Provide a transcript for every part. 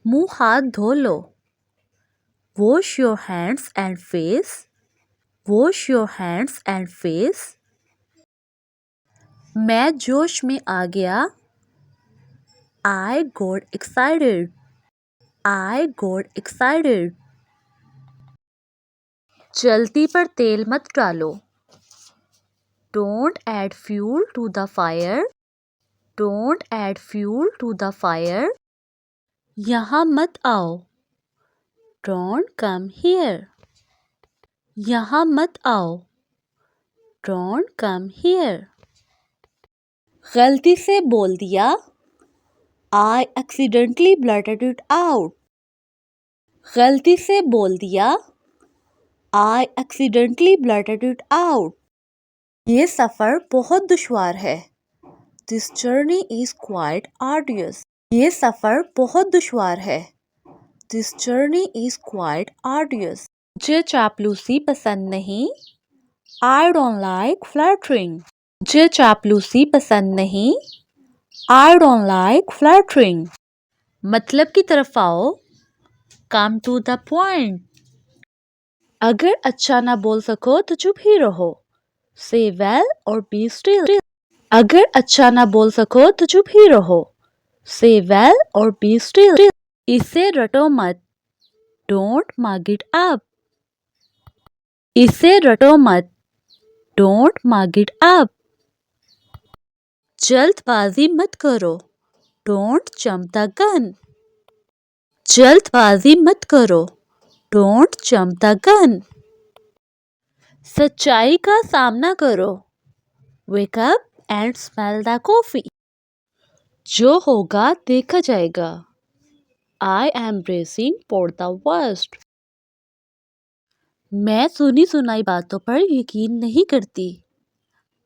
मुंह हाथ धो लो। Wash your hands and face. Wash your hands and face. मैं जोश में आ गया। I got excited. I got excited. चलती पर तेल मत डालो। Don't add fuel to the fire. Don't add fuel to the fire. यहाँ मत आओ। Don't come here. यहाँ मत आओ। Don't come here. गलती से बोल दिया। I accidentally blurted it out. गलती से बोल दिया। I accidentally blurted it out. ये सफ़र बहुत दुश्वार है। This journey is quite arduous. ये सफ़र बहुत दुश्वार है। This journey is quite arduous. मुझे चापलूसी पसंद नहीं। I don't like flattering. मुझे चापलूसी पसंद नहीं। I don't like flattering. मतलब की तरफ आओ। Come to the point. अगर अच्छा ना बोल सको तो चुप ही रहो। Say well or be still. अगर अच्छा ना बोल सको तो चुप ही रहो। Say well or be still. इसे रटो मत। Don't mug it up. इसे रटो मत। Don't mug it up. जल्दबाजी मत करो। Don't jump the gun. जल्दबाजी मत करो। Don't jump the gun. सच्चाई का सामना करो। Wake up and smell the coffee. जो होगा देखा जाएगा। I am bracing for the worst. मैं सुनी सुनाई बातों पर यकीन नहीं करती।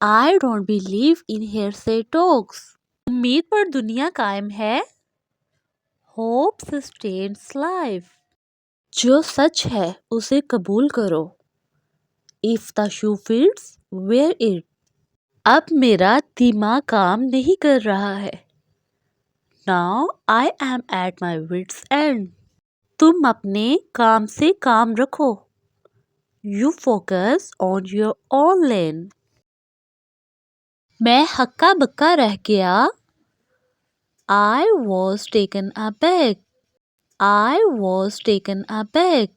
I don't believe in hearsay talks. उम्मीद पर दुनिया कायम है। Hope sustains life. जो सच है उसे कबूल करो। If the shoe fits, wear it. अब मेरा दिमाग काम नहीं कर रहा है। Now I am at my wit's end. तुम अपने काम से काम रखो। You focus on your own lane. मैं हक्का बक्का रह गया। I was taken aback. I was taken aback.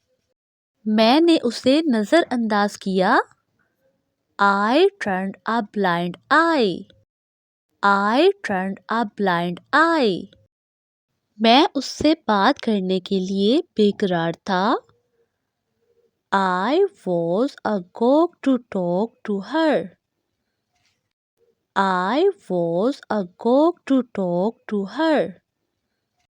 मैंने उसे नज़रअंदाज किया। I turned a blind eye. I turned a blind eye. मैं उससे बात करने के लिए बेकरार था। I was agog to talk to her. I was agog to talk to her.